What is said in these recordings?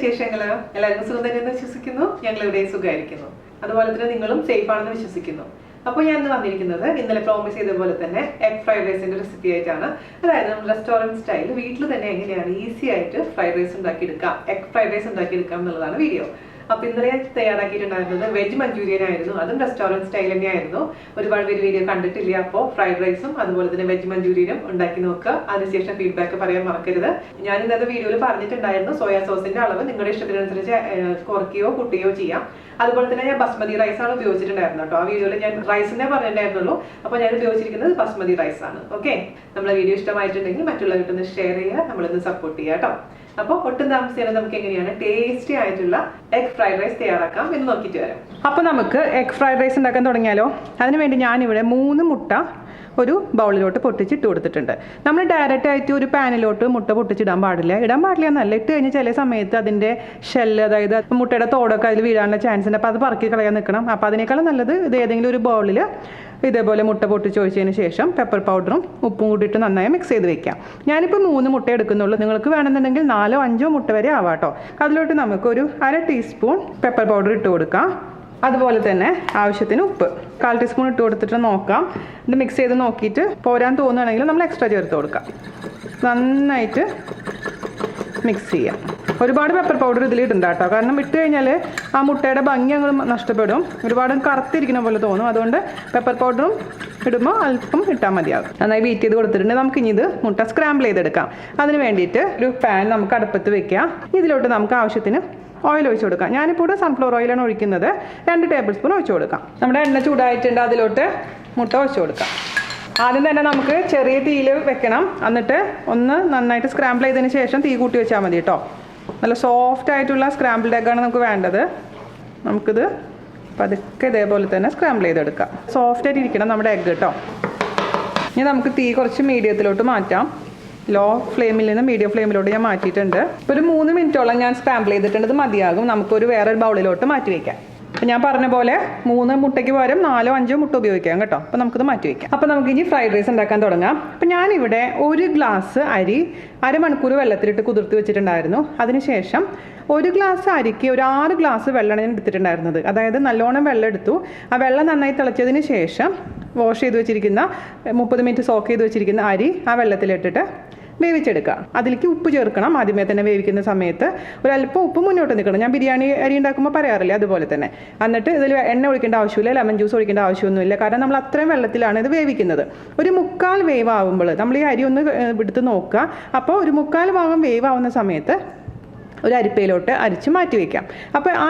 വിശേഷങ്ങൾ? എല്ലാവർക്കും സുഖം തന്നെയെന്ന് വിശ്വസിക്കുന്നു. ഞങ്ങൾ ഇവിടെ സുഖമായിരിക്കുന്നു. അതുപോലെ തന്നെ നിങ്ങളും സേഫ് ആണെന്ന് വിശ്വസിക്കുന്നു. അപ്പോൾ ഞാൻ ഇന്ന് വന്നിരിക്കുന്നത് ഇന്നലെ പ്രോമിസ് ചെയ്ത പോലെ തന്നെ എഗ് ഫ്രൈഡ് റൈസിന്റെ റെസിപ്പി ആയിട്ടാണ്. അതായത് നമ്മൾ റെസ്റ്റോറൻറ്റ് സ്റ്റൈൽ വീട്ടിൽ തന്നെ എങ്ങനെയാണ് ഈസി ആയിട്ട് ഫ്രൈഡ് റൈസ് ഉണ്ടാക്കിയെടുക്കാം, എഗ് ഫ്രൈഡ് റൈസ് ഉണ്ടാക്കിയെടുക്കാം എന്നുള്ളതാണ് വീഡിയോ. അപ്പോൾ ഇന്നലെ ഞാൻ തയ്യാറാക്കിയിട്ടുണ്ടായിരുന്നത് വെജ് മഞ്ചൂരിയൻ ആയിരുന്നു. അതും റെസ്റ്റോറൻറ്റ് സ്റ്റൈൽ തന്നെയായിരുന്നു. ഒരുപാട് പേര് വീഡിയോ കണ്ടിട്ടില്ല. അപ്പോൾ ഫ്രൈഡ് റൈസും അതുപോലെ തന്നെ വെജ് മഞ്ചൂരിയനും ഉണ്ടാക്കി നോക്കുക. അതിനുശേഷം ഫീഡ്ബാക്ക് പറയാൻ മറക്കരുത്. ഞാൻ ഇന്നത്തെ വീഡിയോയിൽ പറഞ്ഞിട്ടുണ്ടായിരുന്നു സോയാ സോസിന്റെ അളവ് നിങ്ങളുടെ ഇഷ്ടത്തിനനുസരിച്ച് കുറയ്ക്കുകയോ കൂട്ടുകയോ ചെയ്യാം. അതുപോലെ തന്നെ ഞാൻ ബസ്മതി റൈസ് ആണ് ഉപയോഗിച്ചിട്ടുണ്ടായിരുന്നു കേട്ടോ. ആ വീഡിയോയിൽ ഞാൻ റൈസിനെ പറഞ്ഞിട്ടുണ്ടായിരുന്നുള്ളൂ. അപ്പോൾ ഞാൻ ഉപയോഗിച്ചിരിക്കുന്നത് ബസ്മതി റൈസ് ആണ്. ഓക്കെ, നമ്മുടെ വീഡിയോ ഇഷ്ടമായിട്ടുണ്ടെങ്കിൽ മറ്റുള്ളവർക്ക് ഷെയർ ചെയ്യുക, നമ്മളിന്ന് സപ്പോർട്ട് ചെയ്യുക കേട്ടോ. അപ്പോൾ ഒട്ടും താമസിയാതെ നമുക്ക് എങ്ങനെയാണ് ടേസ്റ്റി ആയിട്ടുള്ള എഗ് ഫ്രൈഡ് റൈസ് തയ്യാറാക്കാം എന്ന് നോക്കിയിട്ട് വരാം. അപ്പോൾ നമുക്ക് എഗ് ഫ്രൈഡ് റൈസ് ഉണ്ടാക്കാൻ തുടങ്ങിയാലോ? അതിനുവേണ്ടി ഞാനിവിടെ 3 മുട്ട ഒരു ബൗളിലോട്ട് പൊട്ടിച്ചിട്ട് കൊടുത്തിട്ടുണ്ട്. നമ്മൾ ഡയറക്റ്റ് ആയിട്ട് ഒരു പാനിലോട്ട് മുട്ട പൊട്ടിച്ചിടാൻ പാടില്ല. ഇടാൻ പാടില്ല എന്നല്ല, ഇട്ട് കഴിഞ്ഞാൽ ചില സമയത്ത് അതിൻ്റെ ഷെല്ല്, അതായത് മുട്ടയുടെ തോടൊക്കെ അതിൽ വീഴാനുള്ള ചാൻസ് ഉണ്ട്. അപ്പോൾ അത് പറക്കി കളയാൻ നിൽക്കണം. അപ്പോൾ അതിനേക്കാളും നല്ലത് ഇത് ഏതെങ്കിലും ഒരു ബൗളിൽ ഇതേപോലെ മുട്ട പൊട്ടിച്ച് ഒഴിച്ചതിന് ശേഷം പെപ്പർ പൗഡറും ഉപ്പും കൂടിയിട്ട് നന്നായി മിക്സ് ചെയ്ത് വെക്കാം. ഞാനിപ്പോൾ 3 മുട്ട എടുക്കുന്നുള്ളൂ. നിങ്ങൾക്ക് വേണമെന്നുണ്ടെങ്കിൽ 4 5 മുട്ട വരെ ആവാട്ടോ. അതിലോട്ട് നമുക്കൊരു 1/2 ടീസ്പൂൺ പെപ്പർ പൗഡർ ഇട്ട് കൊടുക്കാം. അതുപോലെ തന്നെ ആവശ്യത്തിന് ഉപ്പ് 1/4 ടീസ്പൂൺ ഇട്ട് കൊടുത്തിട്ട് നോക്കാം. ഇത് മിക്സ് ചെയ്ത് നോക്കിയിട്ട് പോരാൻ തോന്നുകയാണെങ്കിൽ നമ്മൾ എക്സ്ട്രാ ചേർത്ത് കൊടുക്കാം. നന്നായിട്ട് മിക്സ് ചെയ്യാം. ഒരുപാട് പെപ്പർ പൗഡർ ഇതിലിട്ടുണ്ട് കേട്ടോ. കാരണം ഇട്ട് കഴിഞ്ഞാൽ ആ മുട്ടയുടെ ഭംഗി അങ്ങ് നഷ്ടപ്പെടും. ഒരുപാട് കറുത്തിരിക്കുന്ന പോലെ തോന്നും. അതുകൊണ്ട് പെപ്പർ പൗഡറും ഇടുമ്പോൾ അല്പം ഇട്ടാൽ മതിയാകും. നന്നായി ബീറ്റ് ചെയ്ത് കൊടുത്തിട്ടുണ്ട്. നമുക്കിനി ഇത് മുട്ട സ്ക്രാമ്പിൾ ചെയ്തെടുക്കാം. അതിന് വേണ്ടിയിട്ട് ഒരു പാൻ നമുക്ക് അടുപ്പത്ത് വെക്കാം. ഇതിലോട്ട് നമുക്ക് ആവശ്യത്തിന് ഓയിൽ ഒഴിച്ചു കൊടുക്കാം. ഞാനിപ്പോൾ ഇവിടെ സൺഫ്ലവർ ഓയിലാണ് ഒഴിക്കുന്നത്. 2 ടേബിൾ സ്പൂൺ ഒഴിച്ചു കൊടുക്കാം. നമ്മുടെ എണ്ണ ചൂടായിട്ടുണ്ട്. അതിലോട്ട് മുട്ട ഒഴിച്ചു കൊടുക്കാം. ആദ്യം തന്നെ നമുക്ക് ചെറിയ തീയിൽ വെക്കണം. എന്നിട്ട് ഒന്ന് നന്നായിട്ട് സ്ക്രാമ്പിൾ ചെയ്തതിന് ശേഷം തീ കൂട്ടി വെച്ചാൽ മതി കേട്ടോ. നല്ല സോഫ്റ്റ് ആയിട്ടുള്ള സ്ക്രാമ്പിൾഡ് എഗ്ഗാണ് നമുക്ക് വേണ്ടത്. നമുക്കിത് പതുക്കെ ഇതേപോലെ തന്നെ സ്ക്രാമ്പിൾ ചെയ്തെടുക്കാം. സോഫ്റ്റ് ആയിട്ട് ഇരിക്കണം നമ്മുടെ എഗ്ഗ് കേട്ടോ. ഇനി നമുക്ക് തീ കുറച്ച് മീഡിയത്തിലോട്ട് മാറ്റാം. ലോ ഫ്ലെയിമിൽ നിന്ന് മീഡിയം ഫ്ലെയിമിലോട്ട് ഞാൻ മാറ്റിയിട്ടുണ്ട്. ഇപ്പോൾ ഒരു 3 മിനിറ്റോളം ഞാൻ സ്ക്രാമ്പിൾ ചെയ്തിട്ടുണ്ട്. ഇത് മതിയാകും. നമുക്കൊരു വേറൊരു ബൗളിലോട്ട് മാറ്റി വയ്ക്കാം. അപ്പോൾ ഞാൻ പറഞ്ഞ പോലെ 3 മുട്ടയ്ക്ക് പകരം 4 5 മുട്ട ഉപയോഗിക്കാം കേട്ടോ. അപ്പോൾ നമുക്കിത് മാറ്റി വയ്ക്കാം. അപ്പോൾ നമുക്ക് ഇനി ഫ്രൈഡ് റൈസ് ഉണ്ടാക്കാൻ തുടങ്ങാം. അപ്പോൾ ഞാനിവിടെ 1 ഗ്ലാസ് അരി അരമണിക്കൂർ വെള്ളത്തിലിട്ട് കുതിർത്ത് വെച്ചിട്ടുണ്ടായിരുന്നു. അതിനുശേഷം 1 ഗ്ലാസ് അരിക്ക് ഒരു 6 ഗ്ലാസ് വെള്ളമാണ് ഞാൻ എടുത്തിട്ടുണ്ടായിരുന്നത്. അതായത് നല്ലോണം വെള്ളം എടുത്തു. ആ വെള്ളം നന്നായി തിളച്ചതിന് ശേഷം വാഷ് ചെയ്ത് വെച്ചിരിക്കുന്ന 30 മിനിറ്റ് സോക്ക് ചെയ്ത് വെച്ചിരിക്കുന്ന അരി ആ വെള്ളത്തിലിട്ടിട്ട് വേവിച്ചെടുക്കുക. അതിലേക്ക് ഉപ്പ് ചേർക്കണം. ആദ്യമേ തന്നെ വേവിക്കുന്ന സമയത്ത് ഒരല്പം ഉപ്പ് മുന്നോട്ട് നിൽക്കണം. ഞാൻ ബിരിയാണി അരി ഉണ്ടാക്കുമ്പോൾ പറയാറില്ല, അതുപോലെ തന്നെ. എന്നിട്ട് ഇതിൽ എണ്ണ ഒഴിക്കേണ്ട ആവശ്യമില്ല, ലെമൺ ജ്യൂസ് ഒഴിക്കേണ്ട ആവശ്യമൊന്നുമില്ല. കാരണം നമ്മൾ അത്രയും വെള്ളത്തിലാണ് ഇത് വേവിക്കുന്നത്. ഒരു 1/4 വേവ് ആവുമ്പോൾ നമ്മൾ ഈ അരി ഒന്ന് എടുത്ത് നോക്കുക. അപ്പോൾ ഒരു 1/4 ഭാഗം വേവ് ആവുന്ന സമയത്ത് ഒരു അരിപ്പയിലോട്ട് അരിച്ച് മാറ്റി വയ്ക്കാം. അപ്പോൾ ആ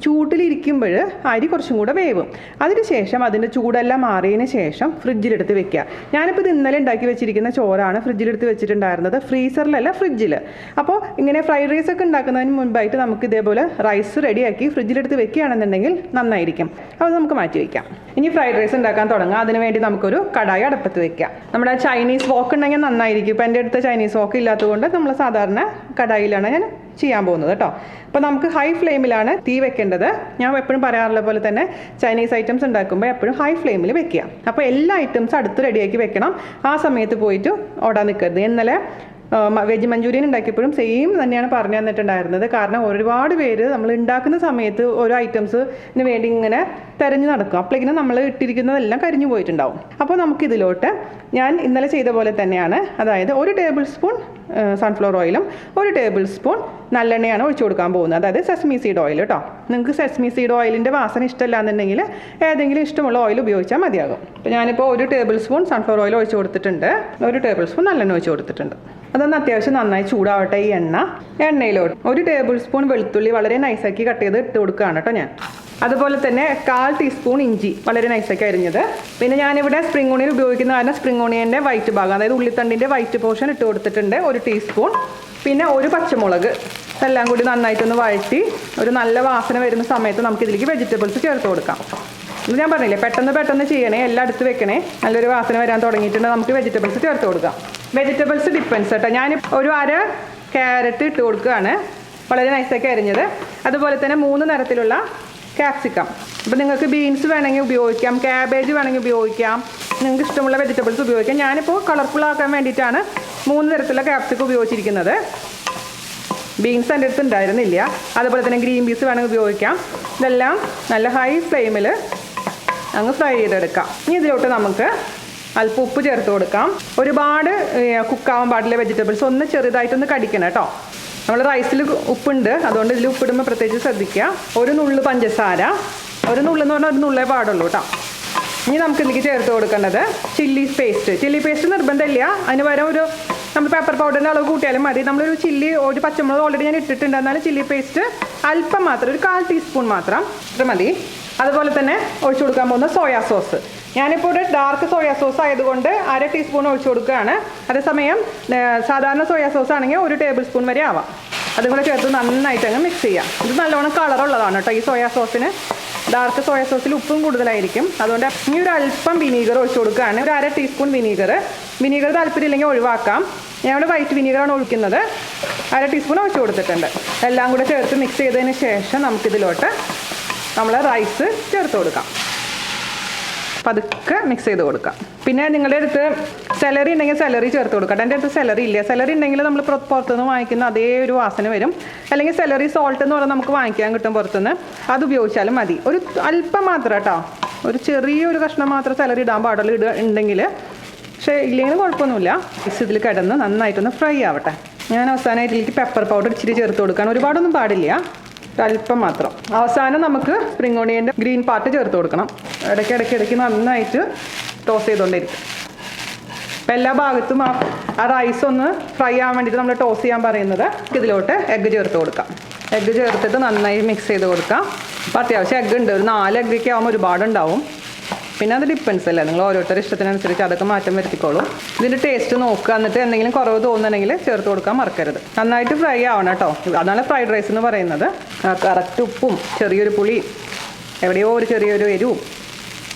ചൂട്ടിലിരിക്കുമ്പോൾ അരി കുറച്ചും കൂടെ വേവും. അതിനുശേഷം അതിൻ്റെ ചൂടെല്ലാം മാറിയതിന് ശേഷം ഫ്രിഡ്ജിലെടുത്ത് വെക്കുക. ഞാനിപ്പോൾ ഇത് ഇന്നലെ ഉണ്ടാക്കി വെച്ചിരിക്കുന്ന ചോറാണ് ഫ്രിഡ്ജിലെടുത്ത് വെച്ചിട്ടുണ്ടായിരുന്നത്. ഫ്രീസറിലല്ല, ഫ്രിഡ്ജിൽ. അപ്പോൾ ഇങ്ങനെ ഫ്രൈഡ് റൈസ് ഒക്കെ ഉണ്ടാക്കുന്നതിന് മുൻപായിട്ട് നമുക്ക് ഇതേപോലെ റൈസ് റെഡിയാക്കി ഫ്രിഡ്ജിലെടുത്ത് വെക്കുകയാണെന്നുണ്ടെങ്കിൽ നന്നായിരിക്കും. അപ്പോൾ നമുക്ക് മാറ്റി വയ്ക്കാം. ഇനി ഫ്രൈഡ് റൈസ് ഉണ്ടാക്കാൻ തുടങ്ങാം. അതിനുവേണ്ടി നമുക്കൊരു കടായി അടുപ്പത്ത് വെക്കാം. നമ്മുടെ ചൈനീസ് വോക്ക് ഉണ്ടെങ്കിൽ നന്നായിരിക്കും. ഇപ്പോൾ എൻ്റെ അടുത്ത് ചൈനീസ് വോക്ക് ഇല്ലാത്തതുകൊണ്ട് നമ്മൾ സാധാരണ കടായിലാണ് ഞാൻ ചെയ്യാൻ പോകുന്നത് കേട്ടോ. അപ്പോൾ നമുക്ക് ഹൈ ഫ്ലെയിമിലാണ് തീ വെക്കേണ്ടത്. ഞാൻ എപ്പോഴും പറയാറുള്ള പോലെ തന്നെ ചൈനീസ് ഐറ്റംസ് ഉണ്ടാക്കുമ്പോൾ എപ്പോഴും ഹൈ ഫ്ലെയിമിൽ വെക്കുക. അപ്പോൾ എല്ലാ ഐറ്റംസും അടുത്ത് റെഡിയാക്കി വെക്കണം. ആ സമയത്ത് പോയിട്ട് ഓടാൻ നിൽക്കരുത്. ഇന്നലെ വെജ് മഞ്ചൂരിയൻ ഉണ്ടാക്കിയപ്പോഴും സെയിം തന്നെയാണ് പറഞ്ഞു തന്നിട്ടുണ്ടായിരുന്നത്. കാരണം ഒരുപാട് പേര് നമ്മൾ ഉണ്ടാക്കുന്ന സമയത്ത് ഓരോ ഐറ്റംസിന് വേണ്ടി ഇങ്ങനെ തിരഞ്ഞു നടക്കും. അപ്പോഴേക്കും നമ്മൾ ഇട്ടിരിക്കുന്നതെല്ലാം കരിഞ്ഞു പോയിട്ടുണ്ടാവും. അപ്പോൾ നമുക്കിതിലോട്ട് ഞാൻ ഇന്നലെ ചെയ്ത പോലെ തന്നെയാണ്, അതായത് 1 ടേബിൾ സ്പൂൺ സൺഫ്ലവർ ഓയിലും 1 ടേബിൾ സ്പൂൺ നല്ലെണ്ണയാണ് ഒഴിച്ചു കൊടുക്കാൻ പോകുന്നത്. അതായത് സെസ്മി സീഡ് ഓയിൽ കേട്ടോ. നിങ്ങൾക്ക് സെസ്മി സീഡ് ഓയിലിൻ്റെ വാസന ഇഷ്ടമല്ല എന്നുണ്ടെങ്കിൽ ഏതെങ്കിലും ഇഷ്ടമുള്ള ഓയിൽ ഉപയോഗിച്ചാൽ മതിയാകും. അപ്പോൾ ഞാനിപ്പോൾ 1 ടേബിൾ സ്പൂൺ സൺഫ്ലവർ ഓയിൽ ഒഴിച്ചു കൊടുത്തിട്ടുണ്ട്. 1 ടേബിൾ സ്പൂൺ നല്ലെണ്ണ ഒഴിച്ചു കൊടുത്തിട്ടുണ്ട്. അതൊന്ന് അത്യാവശ്യം നന്നായി ചൂടാവട്ടെ. ഈ എണ്ണയിലോട്ട് 1 ടേബിൾ സ്പൂൺ വെളുത്തുള്ളി വളരെ നൈസാക്കി കട്ട് ചെയ്ത് ഇട്ട് കൊടുക്കുകയാണ് കേട്ടോ ഞാൻ. അതുപോലെ തന്നെ 1/4 ടീസ്പൂൺ ഇഞ്ചി വളരെ നൈസാക്കി അരിഞ്ഞത്. പിന്നെ ഞാനിവിടെ സ്പ്രിംഗ് ഓണിയൻ ഉപയോഗിക്കുന്ന കാരണം സ്പ്രിംഗ് ഓണിയൻ്റെ വൈറ്റ് ഭാഗം, അതായത് ഉള്ളിത്തണ്ടിൻ്റെ വൈറ്റ് പോർഷൻ ഇട്ട് കൊടുത്തിട്ടുണ്ട് 1 ടീസ്പൂൺ. പിന്നെ 1 പച്ചമുളക്. എല്ലാം കൂടി നന്നായിട്ടൊന്ന് വഴറ്റി ഒരു നല്ല വാസന വരുന്ന സമയത്ത് നമുക്കിതിലേക്ക് വെജിറ്റബിൾസ് ചേർത്ത് കൊടുക്കാം. ഇത് ഞാൻ പറഞ്ഞില്ലേ, പെട്ടെന്ന് ചെയ്യണേ, എല്ലാം എടുത്ത് വെക്കണേ. നല്ലൊരു വാസന വരാൻ തുടങ്ങിയിട്ടുണ്ട്. നമുക്ക് വെജിറ്റബിൾസ് ചേർത്ത് കൊടുക്കാം. വെജിറ്റബിൾസ് ഡിപ്പെൻസ് കേട്ടോ. ഞാൻ ഒരു 1/2 ക്യാരറ്റ് ഇട്ട് കൊടുക്കുകയാണ്, വളരെ നൈസാക്കി അരിഞ്ഞത്. അതുപോലെ തന്നെ 3 നിറത്തിലുള്ള ക്യാപ്സിക്കം. അപ്പോൾ നിങ്ങൾക്ക് ബീൻസ് വേണമെങ്കിൽ ഉപയോഗിക്കാം, ക്യാബേജ് വേണമെങ്കിൽ ഉപയോഗിക്കാം, നിങ്ങൾക്ക് ഇഷ്ടമുള്ള വെജിറ്റബിൾസ് ഉപയോഗിക്കാം. ഞാനിപ്പോൾ കളർഫുൾ ആക്കാൻ വേണ്ടിയിട്ടാണ് 3 തരത്തിലുള്ള ക്യാപ്സിക്കം ഉപയോഗിച്ചിരിക്കുന്നത്. ബീൻസ് എൻ്റെ അടുത്ത് ഉണ്ടായിരുന്നില്ല. അതുപോലെ തന്നെ ഗ്രീൻ പീസ് വേണമെങ്കിൽ ഉപയോഗിക്കാം. ഇതെല്ലാം നല്ല ഹൈ ഫ്ലെയിമിൽ അങ്ങ് ഫ്രൈ ചെയ്തെടുക്കാം. ഇനി ഇതിലോട്ട് നമുക്ക് അല്പം ഉപ്പ് ചേർത്ത് കൊടുക്കാം. ഒരുപാട് കുക്കാവാൻ പാടില്ല വെജിറ്റബിൾസ്. ഒന്ന് ചെറുതായിട്ടൊന്ന് കടിക്കണം കേട്ടോ. നമ്മൾ റൈസിൽ ഉപ്പുണ്ട്, അതുകൊണ്ട് ഇതിൽ ഉപ്പിടുമ്പോൾ പ്രത്യേകിച്ച് ശ്രദ്ധിക്കുക. ഒരു നുള്ളു പഞ്ചസാര, ഒരു നുള്ളെന്ന് പറഞ്ഞാൽ ഒരു നുള്ളേ പാടുള്ളൂ കേട്ടോ. ഇനി നമുക്ക് ഇതിലേക്ക് ചേർത്ത് കൊടുക്കേണ്ടത് ചില്ലി പേസ്റ്റ്. ചില്ലി പേസ്റ്റ് നിർബന്ധമില്ല, അതിന് പകരം ഒരു നമ്മൾ പെപ്പർ പൗഡറിൻ്റെ അളവ് കൂട്ടിയാലും മതി. നമ്മളൊരു ഒരു പച്ചമുളക് ഓൾറെഡി ഞാൻ ഇട്ടിട്ടുണ്ട്, എന്നാലും ചില്ലി പേസ്റ്റ് അല്പം മാത്രം, ഒരു 1/4 ടീസ്പൂൺ മാത്രം ഇത് മതി. അതുപോലെ തന്നെ ഒഴിച്ചു കൊടുക്കാൻ പോകുന്ന സോയാ സോസ്. ഞാനിപ്പോൾ ഒരു ഡാർക്ക് സോയാ സോസ് ആയതുകൊണ്ട് 1/2 ടീസ്പൂൺ ഒഴിച്ചു കൊടുക്കുകയാണ്. അതേസമയം സാധാരണ സോയാ സോസ് ആണെങ്കിൽ 1 ടേബിൾ സ്പൂൺ വരെ ആവാം. അതും കൂടെ ചേർത്ത് നന്നായിട്ട് അങ്ങ് മിക്സ് ചെയ്യാം. ഇത് നല്ലോണം കളറുള്ളതാണ് കേട്ടോ ഈ സോയാ സോസിന്. ഡാർക്ക് സോയാ സോസിൽ ഉപ്പും കൂടുതലായിരിക്കും. അതുകൊണ്ട് ഇനി ഒരു അല്പം വിനീഗർ ഒഴിച്ചു കൊടുക്കുകയാണ്. ഒരു 1/2 ടീസ്പൂൺ വിനീഗർ. വിനീഗർ താല്പര്യമില്ലെങ്കിൽ ഒഴിവാക്കാം. ഞാനിവിടെ വൈറ്റ് വിനീഗറാണ് ഒഴിക്കുന്നത്. 1/2 ടീസ്പൂൺ ഒഴിച്ചു കൊടുത്തിട്ടുണ്ട്. എല്ലാം കൂടെ ചേർത്ത് മിക്സ് ചെയ്തതിന് ശേഷം നമുക്കിതിലോട്ട് നമ്മൾ റൈസ് ചേർത്ത് കൊടുക്കാം. പതുക്കെ മിക്സ് ചെയ്ത് കൊടുക്കാം. പിന്നെ നിങ്ങളുടെ അടുത്ത് സെലറി ഉണ്ടെങ്കിൽ സെലറി ചേർത്ത് കൊടുക്കാം. എൻ്റെ അടുത്ത് സെലറി ഇല്ല. സെലറി ഉണ്ടെങ്കിൽ നമ്മൾ പുറത്തുനിന്ന് വാങ്ങിക്കുന്ന അതേ ഒരു വാസന വരും. അല്ലെങ്കിൽ സെലറി സോൾട്ട് എന്ന് പറഞ്ഞാൽ നമുക്ക് വാങ്ങിക്കാൻ കിട്ടും പുറത്തുനിന്ന്, അത് ഉപയോഗിച്ചാലും മതി. ഒരു അല്പം മാത്രം കേട്ടോ, ഒരു ചെറിയൊരു കഷ്ണം മാത്രം സെലറി ഇടാൻ പാടുള്ളൂ ഉണ്ടെങ്കിൽ. പക്ഷേ ഇല്ലെങ്കിൽ കുഴപ്പമൊന്നുമില്ല. ഇതിൽ കിടന്ന് നന്നായിട്ടൊന്ന് ഫ്രൈ ആവട്ടെ. ഞാൻ അവസാനമായിട്ട് ഇതിലേക്ക് പെപ്പർ പൗഡർ ഇച്ചിരി ചേർത്ത് കൊടുക്കാൻ. ഒരുപാടൊന്നും പാടില്ല, അല്പം മാത്രം. അവസാനം നമുക്ക് സ്പ്രിംഗ് ഓണിയൻ്റെ ഗ്രീൻ പാർട്ട് ചേർത്ത് കൊടുക്കണം. ഇടയ്ക്ക് നന്നായിട്ട് ടോസ് ചെയ്തുകൊണ്ടിരിക്കും. അപ്പം എല്ലാ ഭാഗത്തും ആ റൈസ് ഒന്ന് ഫ്രൈ ആവാൻ വേണ്ടിയിട്ട് നമ്മൾ ടോസ് ചെയ്യാൻ പറയുന്നത്. ഇതിലോട്ട് എഗ്ഗ് ചേർത്ത് കൊടുക്കാം. എഗ്ഗ് ചേർത്തിട്ട് നന്നായി മിക്സ് ചെയ്ത് കൊടുക്കാം. അപ്പോൾ അത്യാവശ്യം എഗ്ഗ് ഉണ്ട്, ഒരു 4 എഗ്ഗൊക്കെ ആകുമ്പോൾ ഒരുപാടുണ്ടാവും. പിന്നെ അത് ഡിപ്പെൻസ് അല്ലേ, നിങ്ങൾ ഓരോരുത്തരുടെ ഇഷ്ടത്തിനനുസരിച്ച് അതൊക്കെ മാറ്റം വരുത്തിക്കോളും. ഇതിൻ്റെ ടേസ്റ്റ് നോക്കുക, എന്നിട്ട് എന്തെങ്കിലും കുറവ് തോന്നുന്നുണ്ടെങ്കിൽ ചേർത്ത് കൊടുക്കാൻ മറക്കരുത്. നന്നായിട്ട് ഫ്രൈ ആവണം കേട്ടോ. അതാണ് ഫ്രൈഡ് റൈസ് എന്ന് പറയുന്നത്. കറക്റ്റ് ഉപ്പും ചെറിയൊരു പുളി, എവിടെയോ ഒരു ചെറിയൊരു എരിവും,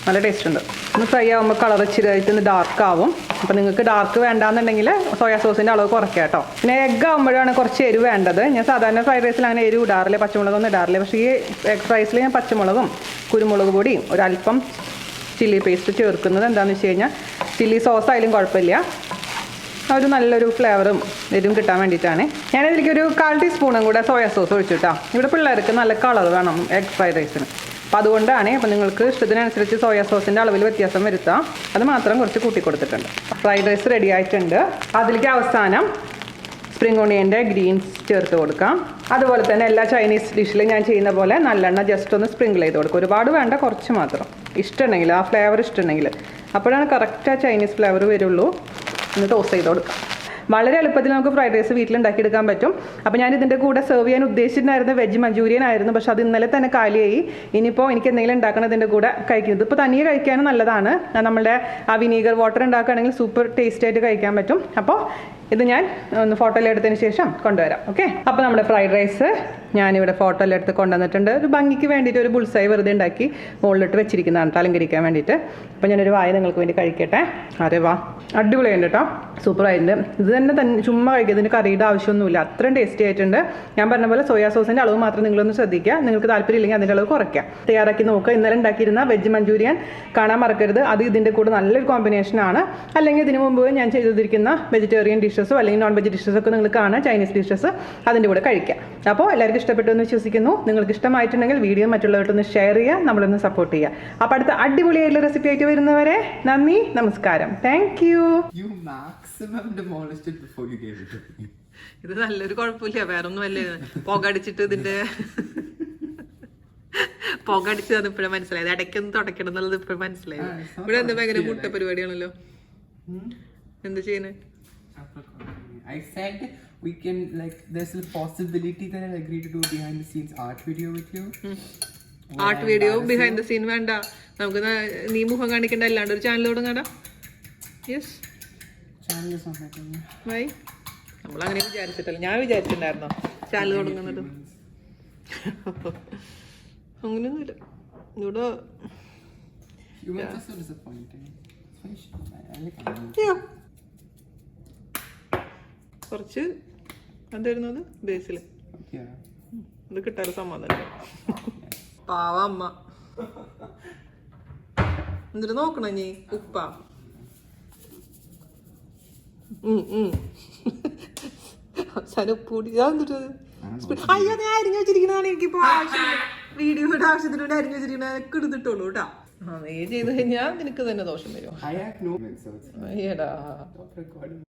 നല്ല ടേസ്റ്റ് ഉണ്ട്. ഒന്ന് ഫ്രൈ ആകുമ്പോൾ കളർ ഇച്ചിരിയായിട്ട് ഒന്ന് ഡാർക്ക് ആവും. അപ്പോൾ നിങ്ങൾക്ക് ഡാർക്ക് വേണ്ടാന്നുണ്ടെങ്കിൽ സോയാ സോസിൻ്റെ അളവ് കുറയ്ക്കുക കേട്ടോ. പിന്നെ എഗ്ഗ് ആകുമ്പോഴാണ് കുറച്ച് എരിവ് വേണ്ടത്. ഞാൻ സാധാരണ ഫ്രൈഡ് റൈസിൽ അങ്ങനെ എരിവ് ഇടാറില്ല, പച്ചമുളകൊന്നും ഇടാറില്ല. പക്ഷേ ഈ എഗ് റൈസിൽ ഞാൻ പച്ചമുളകും കുരുമുളക് പൊടിയും ഒരല്പം ചില്ലി പേസ്റ്റ് ചേർക്കുന്നത് എന്താണെന്ന് വെച്ച് കഴിഞ്ഞാൽ ചില്ലി സോസ് ആയാലും കുഴപ്പമില്ല, ഒരു നല്ലൊരു ഫ്ലേവറും എരിവും കിട്ടാൻ വേണ്ടിയിട്ടാണ്. ഞാനിതിലേക്ക് ഒരു 1/4 ടീസ്പൂണും കൂടെ സോയാ സോസ് ഒഴിച്ചിട്ടാ. ഇവിടെ പിള്ളേർക്ക് നല്ല കളർ വേണം എഗ് ഫ്രൈഡ് റൈസിന്. അപ്പോൾ അതുകൊണ്ടാണ്. അപ്പോൾ നിങ്ങൾക്ക് ഇഷ്ടത്തിനനുസരിച്ച് സോയാ സോസിൻ്റെ അളവിൽ വ്യത്യാസം വരുത്താം. അത് മാത്രം കുറച്ച് കൂട്ടി കൊടുത്തിട്ടുണ്ട്. ഫ്രൈഡ് റൈസ് റെഡി ആയിട്ടുണ്ട്. അതിലേക്ക് അവസാനം സ്പ്രിംഗ് ഓണിയൻ്റെ ഗ്രീൻസ് ചേർത്ത് കൊടുക്കാം. അതുപോലെ തന്നെ എല്ലാ ചൈനീസ് ഡിഷിലും ഞാൻ ചെയ്യുന്ന പോലെ നല്ലെണ്ണ ജസ്റ്റ് ഒന്ന് സ്പ്രിങ്കിൾ ചെയ്ത് കൊടുക്കും. ഒരുപാട് വേണ്ട, കുറച്ച് മാത്രം. ഇഷ്ടമുണ്ടെങ്കിൽ ആ ഫ്ലേവർ ഇഷ്ടമുണ്ടെങ്കിൽ അപ്പോഴാണ് കറക്റ്റ് ആ ചൈനീസ് ഫ്ലേവർ വരുള്ളൂ. ഒന്ന് ടോസ്റ്റ് ചെയ്ത് കൊടുക്കാം. വളരെ എളുപ്പത്തിൽ നമുക്ക് ഫ്രൈഡ് റൈസ് വീട്ടിലുണ്ടാക്കിയെടുക്കാൻ പറ്റും. അപ്പോൾ ഞാൻ ഇതിൻ്റെ കൂടെ സെർവ് ചെയ്യാൻ ഉദ്ദേശിച്ചിട്ടുണ്ടായിരുന്ന വെജ് മഞ്ചൂരിയൻ ആയിരുന്നു. പക്ഷെ അത് ഇന്നലെ തന്നെ കാലിയായി. ഇനിയിപ്പോൾ എനിക്ക് എന്തെങ്കിലും ഉണ്ടാക്കണം ഇതിൻ്റെ കൂടെ കഴിക്കുന്നത്. ഇപ്പോൾ തനിയെ കഴിക്കാനും നല്ലതാണ്. നമ്മളുടെ ആ വിനീഗർ വാട്ടർ ഉണ്ടാക്കുകയാണെങ്കിൽ സൂപ്പർ ടേസ്റ്റ് ആയിട്ട് കഴിക്കാൻ പറ്റും. അപ്പോൾ ഇത് ഞാൻ ഒന്ന് ഫോട്ടോയിൽ എടുത്തതിന് ശേഷം കൊണ്ടുവരാം. ഓക്കെ, അപ്പോൾ നമ്മുടെ ഫ്രൈഡ് റൈസ് ഞാനിവിടെ ഫോട്ടോയിൽ എടുത്ത് കൊണ്ടുവന്നിട്ടുണ്ട്. ഒരു ഭംഗിക്ക് വേണ്ടിയിട്ട് ഒരു ബുൾസായി വെറുതെ ഉണ്ടാക്കി മുകളിലിട്ട് വെച്ചിരിക്കുന്നതാണ് അലങ്കരിക്കാൻ വേണ്ടിയിട്ട്. അപ്പോൾ ഞാനൊരു വായ നിങ്ങൾക്ക് വേണ്ടി കഴിക്കട്ടെ. അരെ വാ, അടിപൊളിയുണ്ട് കേട്ടോ, സൂപ്പറായിട്ടുണ്ട്. ഇത് തന്നെ ചുമ്മാ കഴിക്കുന്നതിന് കറിയുടെ ആവശ്യമൊന്നുമില്ല, അത്രയും ടേസ്റ്റി ആയിട്ടുണ്ട്. ഞാൻ പറഞ്ഞ പോലെ സോയാ സോസിൻ്റെ അളവ് മാത്രം നിങ്ങളൊന്ന് ശ്രദ്ധിക്കുക. നിങ്ങൾക്ക് താല്പര്യമില്ലെങ്കിൽ അതിൻ്റെ അളവ് കുറയ്ക്കുക. തയ്യാറാക്കി നോക്കുക. ഇന്നലെ ഉണ്ടാക്കിയിരുന്ന വെജ് മഞ്ചൂരിയൻ കാണാൻ മറക്കരുത്. അത് ഇതിൻ്റെ കൂടെ നല്ലൊരു കോമ്പിനേഷനാണ്. അല്ലെങ്കിൽ ഇതിനു മുമ്പ് ഞാൻ ചെയ്തിരിക്കുന്ന വെജിറ്റേറിയൻ ഡിഷസോ അല്ലെങ്കിൽ നോൺ വെജ് ഡിഷസൊക്കെ നിങ്ങൾ കാണാം, ചൈനീസ് ഡിഷസ് അതിൻ്റെ കൂടെ കഴിക്കാം. അപ്പോൾ എല്ലാവർക്കും ഇഷ്ടപ്പെട്ടു എന്ന് വിശ്വസിക്കുന്നു. നിങ്ങൾക്ക് ഇഷ്ടമായിട്ടുണ്ടെങ്കിൽ വീഡിയോ മറ്റുള്ളവരോടൊന്ന് ഷെയർ ചെയ്യുക, നമ്മളൊന്ന് സപ്പോർട്ട് ചെയ്യുക. അപ്പോൾ അടുത്ത അടിപൊളിയായിട്ടുള്ള റെസിപ്പി ആയിട്ട് വരുന്നവരെ നന്ദി, നമസ്കാരം. Thank you. ഇത് നല്ലൊരു കുഴപ്പമില്ല, വേറൊന്നും അല്ലേ. പുകടിച്ചിട്ട് ഇതിന്റെ പുകടിച്ചത് ഇപ്പോഴും മനസ്സിലായത്. ഇടയ്ക്കൊന്ന് തുടക്കണം എന്നുള്ളത് ഇപ്പോഴും മനസ്സിലായത്. ഇവിടെ എന്താ ഭയങ്കര മുട്ട പരിപാടിയാണല്ലോ. എന്താ ചെയ്യുന്നത്? I said we can, like, there's a possibility that I'll agree to do a behind the scenes art video with you. Art video behind the scene വേണ്ട, നമുക്ക് നീ മുഖം കാണിക്കേണ്ട, അല്ലാണ്ട് ഒരു ചാനൽ തുടങ്ങാടാ. യെസ്, വൈ നമ്മളങ്ങനെ വിചാരിച്ചിട്ടല്ല. ഞാൻ വിചാരിച്ചിട്ടുണ്ടായിരുന്നോ ചാനൽ തുടങ്ങുന്നത്? അങ്ങനെയൊന്നുമില്ല. ഇവിടെ കുറച്ച് എന്തായിരുന്നു അത് ബേസിൽ ഇത് കിട്ടാറ് സമാധാനം. പാവ അമ്മ എന്നിട്ട് നോക്കണ നീ ഉപ്പ അവസാനം ഉപ്പ് കൂടി എന്നിട്ട് അയ്യോ ഞാൻ അരിഞ്ഞു വെച്ചിരിക്കുന്നതാണ് എനിക്കിപ്പോ വീഡിയോയുടെ ആവശ്യത്തിലൂടെ അരിഞ്ഞു വെച്ചിരിക്കുന്നത് എടുത്തിട്ടുള്ളൂ കേട്ടാ. നീ ചെയ്ത് കഴിഞ്ഞാൽ നിനക്ക് തന്നെ ദോഷം വരും. I have no so it's അയ്യടാ. stop recording.